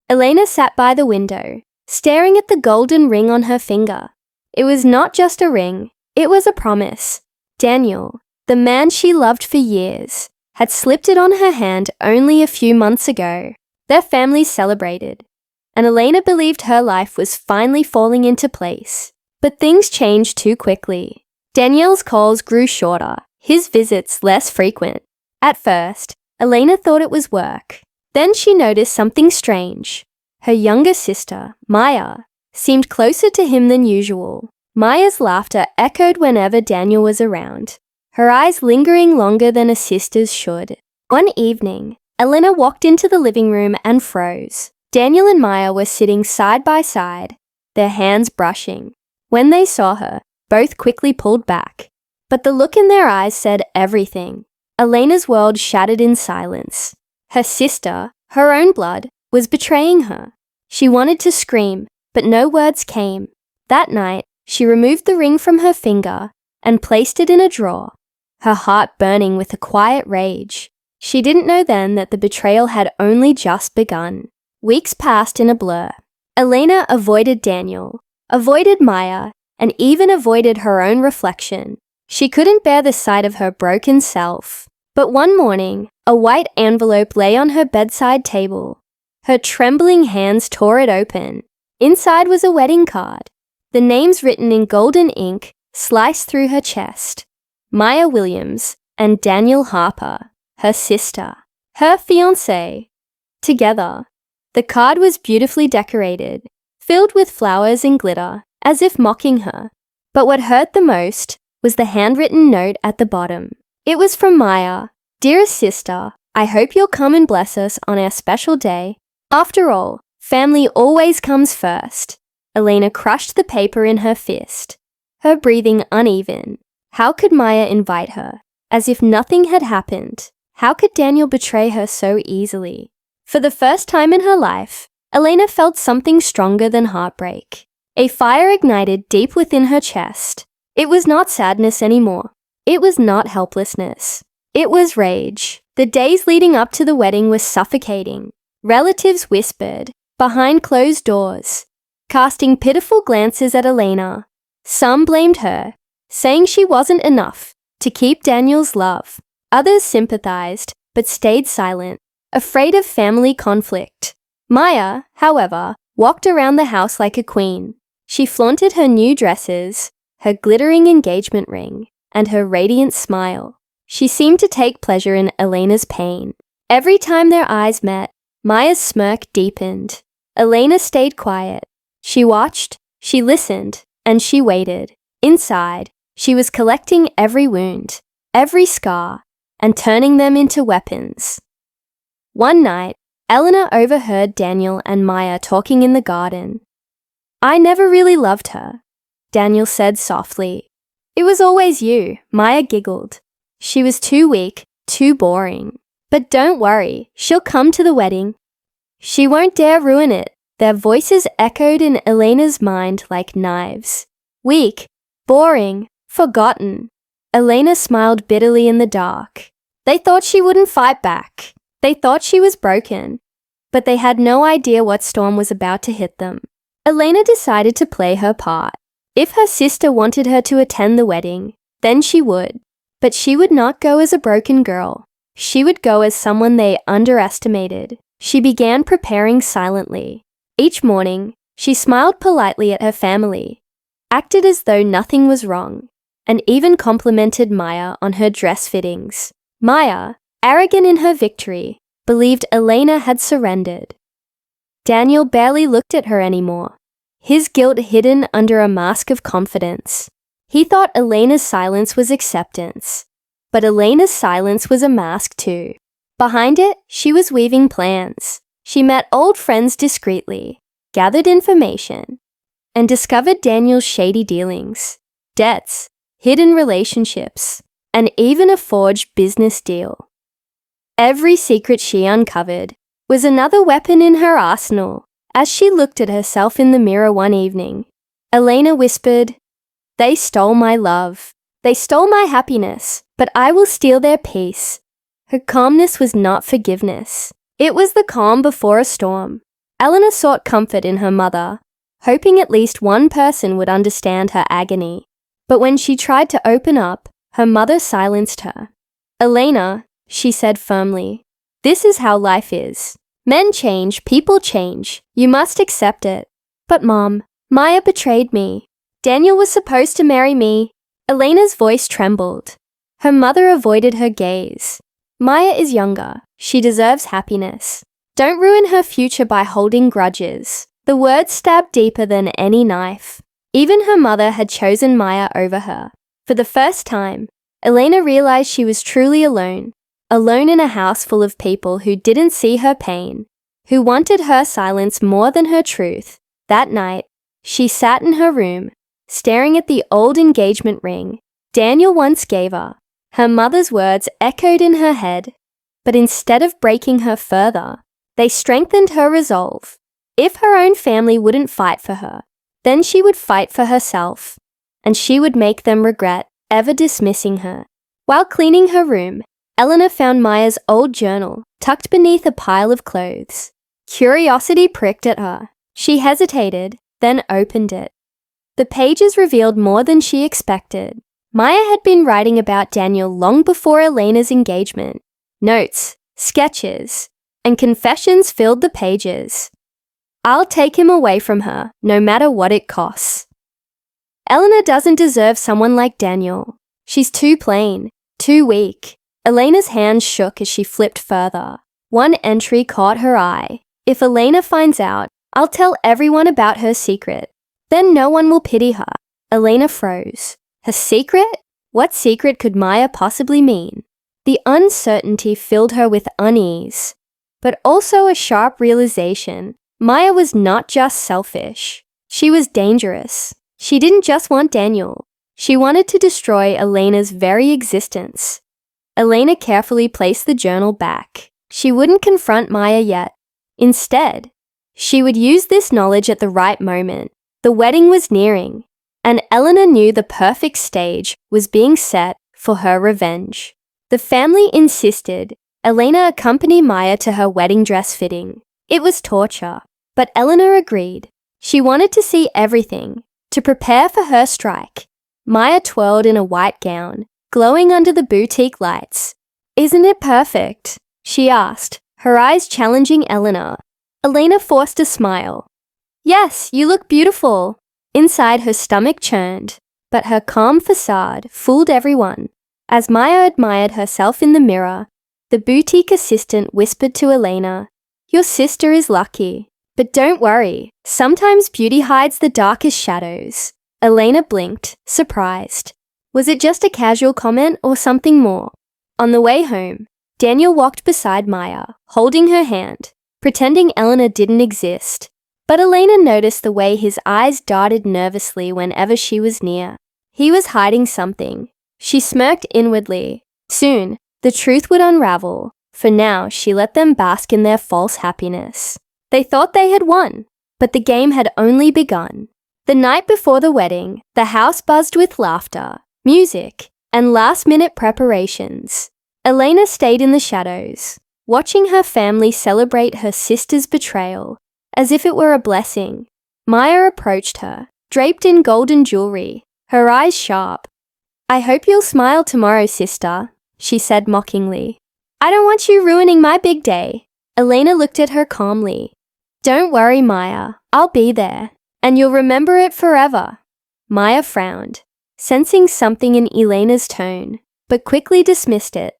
Elena sat by the window, staring at the golden ring on her finger. It was not just a ring, it was a promise. Daniel, the man she loved for years, had slipped it on her hand only a few months ago. Their family celebrated, and Elena believed her life was finally falling into place. But things changed too quickly. Daniel's calls grew shorter, his visits less frequent. At first, Elena thought it was work. Then she noticed something strange. Her younger sister, Maya, seemed closer to him than usual. Maya's laughter echoed whenever Daniel was around, her eyes lingering longer than a sister's should. One evening, Elena walked into the living room and froze. Daniel and Maya were sitting side by side, their hands brushing. When they saw her, both quickly pulled back. But the look in their eyes said everything. Elena's world shattered in silence. Her sister, her own blood, was betraying her. She wanted to scream, but no words came. That night, she removed the ring from her finger and placed it in a drawer, her heart burning with a quiet rage. She didn't know then that the betrayal had only just begun. Weeks passed in a blur. Elena avoided Daniel, avoided Maya, and even avoided her own reflection. She couldn't bear the sight of her broken self. But one morning, a white envelope lay on her bedside table. Her trembling hands tore it open. Inside was a wedding card. The names written in golden ink sliced through her chest. Maya Williams and Daniel Harper, her sister, her fiancé. Together. The card was beautifully decorated, filled with flowers and glitter, as if mocking her. But what hurt the most was the handwritten note at the bottom. It was from Maya. Dearest sister, I hope you'll come and bless us on our special day. After all, family always comes first. Elena crushed the paper in her fist, her breathing uneven. How could Maya invite her? As if nothing had happened. How could Daniel betray her so easily? For the first time in her life, Elena felt something stronger than heartbreak. A fire ignited deep within her chest. It was not sadness anymore. It was not helplessness. It was rage. The days leading up to the wedding were suffocating. Relatives whispered, behind closed doors, casting pitiful glances at Elena. Some blamed her, saying she wasn't enough to keep Daniel's love. Others sympathized, but stayed silent, afraid of family conflict. Maya, however, walked around the house like a queen. She flaunted her new dresses, her glittering engagement ring, and her radiant smile. She seemed to take pleasure in Elena's pain. Every time their eyes met, Maya's smirk deepened. Elena stayed quiet. She watched, she listened, and she waited. Inside, she was collecting every wound, every scar, and turning them into weapons. One night, Elena overheard Daniel and Maya talking in the garden. I never really loved her, Daniel said softly. It was always you, Maya giggled. She was too weak, too boring. But don't worry, she'll come to the wedding. She won't dare ruin it. Their voices echoed in Elena's mind like knives. Weak, boring, forgotten. Elena smiled bitterly in the dark. They thought she wouldn't fight back. They thought she was broken. But they had no idea what storm was about to hit them. Elena decided to play her part. If her sister wanted her to attend the wedding, then she would. But she would not go as a broken girl. She would go as someone they underestimated. She began preparing silently. Each morning, she smiled politely at her family, acted as though nothing was wrong, and even complimented Maya on her dress fittings. Maya, arrogant in her victory, believed Elena had surrendered. Daniel barely looked at her anymore, his guilt hidden under a mask of confidence. He thought Elena's silence was acceptance, but Elena's silence was a mask too. Behind it, she was weaving plans. She met old friends discreetly, gathered information, and discovered Daniel's shady dealings, debts, hidden relationships, and even a forged business deal. Every secret she uncovered was another weapon in her arsenal. As she looked at herself in the mirror one evening, Elena whispered, "They stole my love. They stole my happiness, but I will steal their peace." Her calmness was not forgiveness. It was the calm before a storm. Elena sought comfort in her mother, hoping at least one person would understand her agony. But when she tried to open up, her mother silenced her. "Elena," she said firmly, "this is how life is. Men change, people change. You must accept it." "But Mom, Maya betrayed me. Daniel was supposed to marry me." Elena's voice trembled. Her mother avoided her gaze. "Maya is younger. She deserves happiness. Don't ruin her future by holding grudges." The words stabbed deeper than any knife. Even her mother had chosen Maya over her. For the first time, Elena realized she was truly alone in a house full of people who didn't see her pain, who wanted her silence more than her truth. That night, she sat in her room, staring at the old engagement ring Daniel once gave her. Her mother's words echoed in her head, but instead of breaking her further, they strengthened her resolve. If her own family wouldn't fight for her, then she would fight for herself, and she would make them regret ever dismissing her. While cleaning her room, Elena found Maya's old journal tucked beneath a pile of clothes. Curiosity pricked at her. She hesitated, then opened it. The pages revealed more than she expected. Maya had been writing about Daniel long before Elena's engagement. Notes, sketches, and confessions filled the pages. "I'll take him away from her, no matter what it costs. Elena doesn't deserve someone like Daniel. She's too plain, too weak." Elena's hands shook as she flipped further. One entry caught her eye. "If Elena finds out, I'll tell everyone about her secret. Then no one will pity her." Elena froze. Her secret? What secret could Maya possibly mean? The uncertainty filled her with unease, but also a sharp realization. Maya was not just selfish. She was dangerous. She didn't just want Daniel. She wanted to destroy Elena's very existence. Elena carefully placed the journal back. She wouldn't confront Maya yet. Instead, she would use this knowledge at the right moment. The wedding was nearing, and Elena knew the perfect stage was being set for her revenge. The family insisted Elena accompany Maya to her wedding dress fitting. It was torture, but Elena agreed. She wanted to see everything, to prepare for her strike. Maya twirled in a white gown, glowing under the boutique lights. "Isn't it perfect?" she asked, her eyes challenging Elena. Elena forced a smile. "Yes, you look beautiful." Inside, her stomach churned, but her calm facade fooled everyone. As Maya admired herself in the mirror, the boutique assistant whispered to Elena, "Your sister is lucky. But don't worry, sometimes beauty hides the darkest shadows." Elena blinked, surprised. Was it just a casual comment or something more? On the way home, Daniel walked beside Maya, holding her hand, pretending Elena didn't exist. But Elena noticed the way his eyes darted nervously whenever she was near. He was hiding something. She smirked inwardly. Soon, the truth would unravel. For now, she let them bask in their false happiness. They thought they had won, but the game had only begun. The night before the wedding, the house buzzed with laughter, music, and last-minute preparations. Elena stayed in the shadows, watching her family celebrate her sister's betrayal, as if it were a blessing. Maya approached her, draped in golden jewelry, her eyes sharp. "I hope you'll smile tomorrow, sister," she said mockingly. "I don't want you ruining my big day." Elena looked at her calmly. "Don't worry, Maya, I'll be there, and you'll remember it forever." Maya frowned, sensing something in Elena's tone, but quickly dismissed it.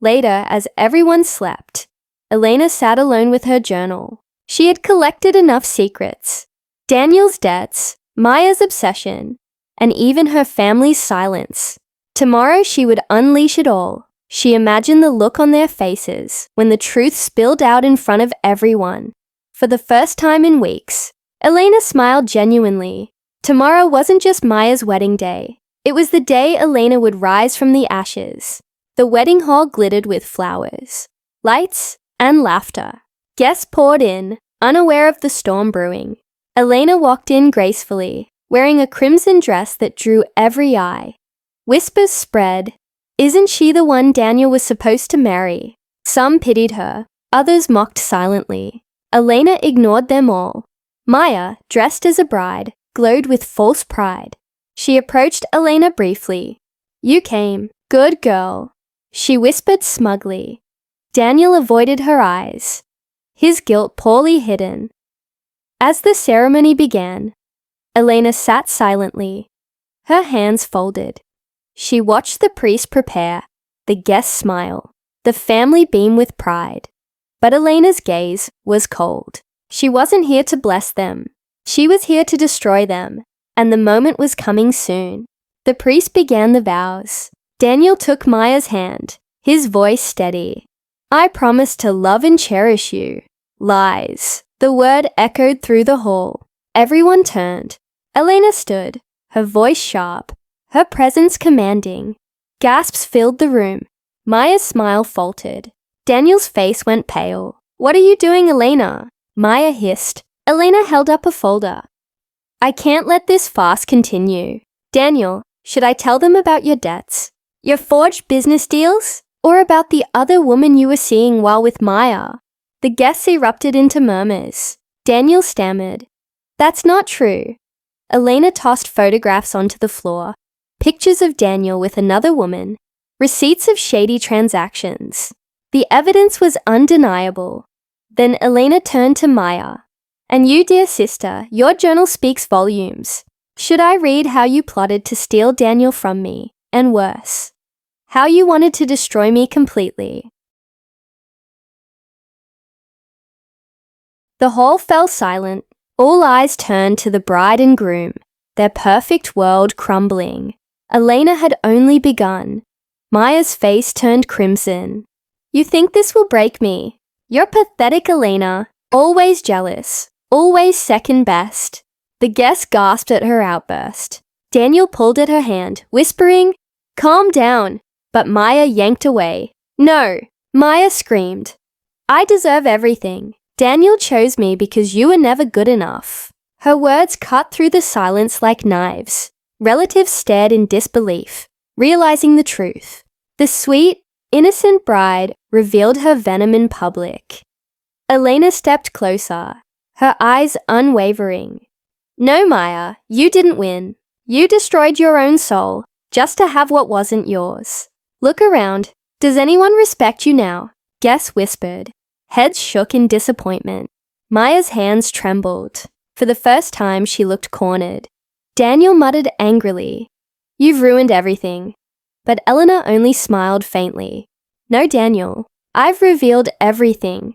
Later, as everyone slept, Elena sat alone with her journal. She had collected enough secrets. Daniel's debts, Maya's obsession, and even her family's silence. Tomorrow she would unleash it all. She imagined the look on their faces when the truth spilled out in front of everyone. For the first time in weeks, Elena smiled genuinely. Tomorrow wasn't just Maya's wedding day. It was the day Elena would rise from the ashes. The wedding hall glittered with flowers, lights, and laughter. Guests poured in, unaware of the storm brewing. Elena walked in gracefully, wearing a crimson dress that drew every eye. Whispers spread. Isn't she the one Daniel was supposed to marry? Some pitied her, others mocked silently. Elena ignored them all. Maya, dressed as a bride, glowed with false pride. She approached Elena briefly. "You came. Good girl," she whispered smugly. Daniel avoided her eyes, his guilt poorly hidden. As the ceremony began, Elena sat silently, her hands folded. She watched the priest prepare, the guests smile, the family beam with pride. But Elena's gaze was cold. She wasn't here to bless them. She was here to destroy them, and the moment was coming soon. The priest began the vows. Daniel took Maya's hand, his voice steady. "I promise to love and cherish you." Lies. The word echoed through the hall. Everyone turned. Elena stood, her voice sharp, her presence commanding. Gasps filled the room. Maya's smile faltered. Daniel's face went pale. "What are you doing, Elena?" Maya hissed. Elena held up a folder. "I can't let this farce continue. Daniel, should I tell them about your debts? Your forged business deals? Or about the other woman you were seeing while with Maya?" The guests erupted into murmurs. Daniel stammered, "That's not true." Elena tossed photographs onto the floor. Pictures of Daniel with another woman. Receipts of shady transactions. The evidence was undeniable. Then Elena turned to Maya. "And you, dear sister, your journal speaks volumes. Should I read how you plotted to steal Daniel from me, and worse, how you wanted to destroy me completely?" The hall fell silent. All eyes turned to the bride and groom, their perfect world crumbling. Elena had only begun. Maya's face turned crimson. "You think this will break me? You're pathetic, Elena. Always jealous. Always second best." The guests gasped at her outburst. Daniel pulled at her hand, whispering, "Calm down." But Maya yanked away. "No!" Maya screamed. "I deserve everything. Daniel chose me because you were never good enough." Her words cut through the silence like knives. Relatives stared in disbelief, realizing the truth. The sweet, innocent bride revealed her venom in public. Elena stepped closer, her eyes unwavering. "No, Maya, you didn't win. You destroyed your own soul, just to have what wasn't yours. Look around. Does anyone respect you now?" Guests whispered. Heads shook in disappointment. Maya's hands trembled. For the first time, she looked cornered. Daniel muttered angrily, "You've ruined everything." But Eleanor only smiled faintly. "No, Daniel, I've revealed everything."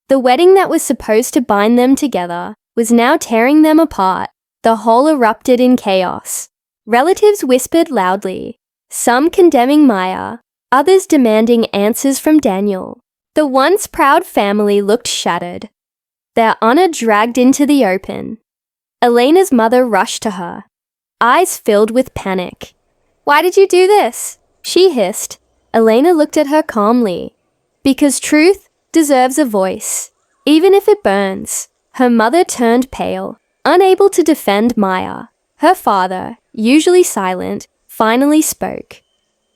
The wedding that was supposed to bind them together was now tearing them apart. The hall erupted in chaos. Relatives whispered loudly, some condemning Maya, others demanding answers from Daniel. The once proud family looked shattered, their honor dragged into the open. Elena's mother rushed to her, eyes filled with panic. "Why did you do this?" she hissed. Elena looked at her calmly. "Because truth deserves a voice, even if it burns." Her mother turned pale, unable to defend Maya. Her father, usually silent, finally spoke.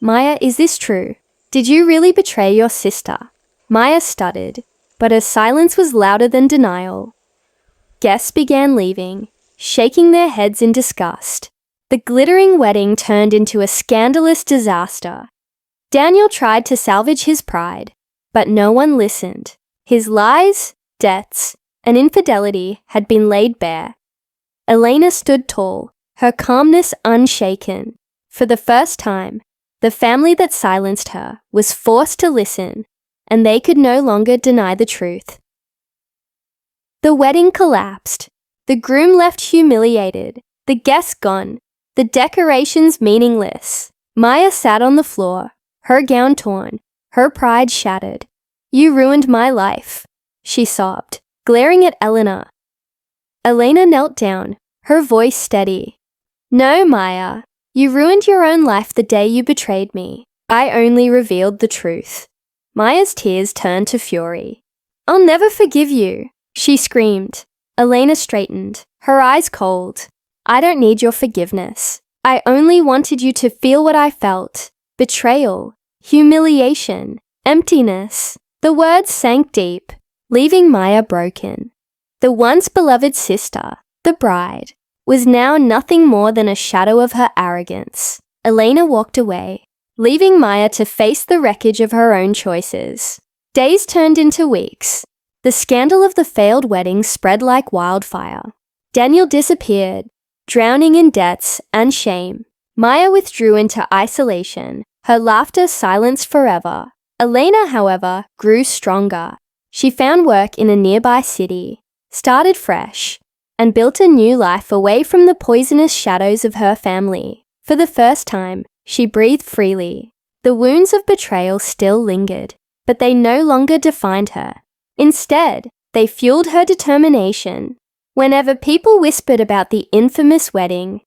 "Maya, is this true? Did you really betray your sister?" Maya stuttered, but her silence was louder than denial. Guests began leaving, shaking their heads in disgust. The glittering wedding turned into a scandalous disaster. Daniel tried to salvage his pride, but no one listened. His lies, debts, and infidelity had been laid bare. Elena stood tall, her calmness unshaken. For the first time, the family that silenced her was forced to listen, and they could no longer deny the truth. The wedding collapsed. The groom left humiliated, the guests gone, the decorations meaningless. Maya sat on the floor, her gown torn, her pride shattered. "You ruined my life," she sobbed, glaring at Eleanor. Elena knelt down, her voice steady. "No, Maya, you ruined your own life the day you betrayed me. I only revealed the truth." Maya's tears turned to fury. "I'll never forgive you," she screamed. Elena straightened, her eyes cold. "I don't need your forgiveness. I only wanted you to feel what I felt. Betrayal, humiliation, emptiness." The words sank deep. leaving Maya broken. The once beloved sister, the bride, was now nothing more than a shadow of her arrogance. Elena walked away, leaving Maya to face the wreckage of her own choices. Days turned into weeks. The scandal of the failed wedding spread like wildfire. Daniel disappeared, drowning in debts and shame. Maya withdrew into isolation, her laughter silenced forever. Elena, however, grew stronger. She found work in a nearby city, started fresh, and built a new life away from the poisonous shadows of her family. For the first time, she breathed freely. The wounds of betrayal still lingered, but they no longer defined her. Instead, they fueled her determination. Whenever people whispered about the infamous wedding,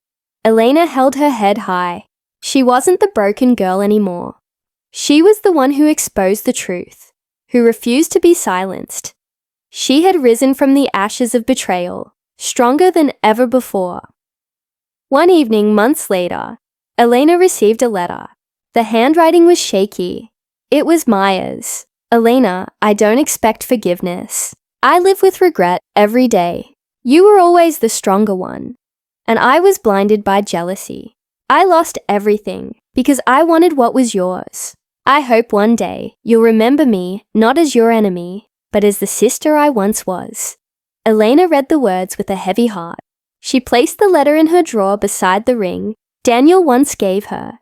Elena held her head high. She wasn't the broken girl anymore. She was the one who exposed the truth, who refused to be silenced. She had risen from the ashes of betrayal, stronger than ever before. One evening, months later, Elena received a letter. The handwriting was shaky. It was Maya's. "Elena, I don't expect forgiveness. I live with regret every day. You were always the stronger one, and I was blinded by jealousy. I lost everything because I wanted what was yours. I hope one day you'll remember me not as your enemy, but as the sister I once was." Elena read the words with a heavy heart. She placed the letter in her drawer beside the ring Daniel once gave her.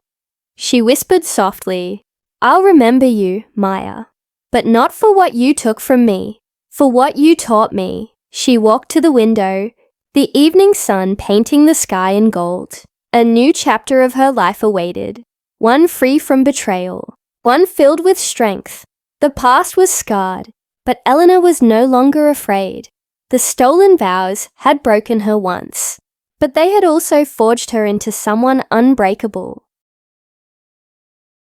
She whispered softly, "I'll remember you, Maya, but not for what you took from me, for what you taught me." She walked to the window, the evening sun painting the sky in gold. A new chapter of her life awaited, one free from betrayal, one filled with strength. The past was scarred, but Eleanor was no longer afraid. The stolen vows had broken her once, but they had also forged her into someone unbreakable.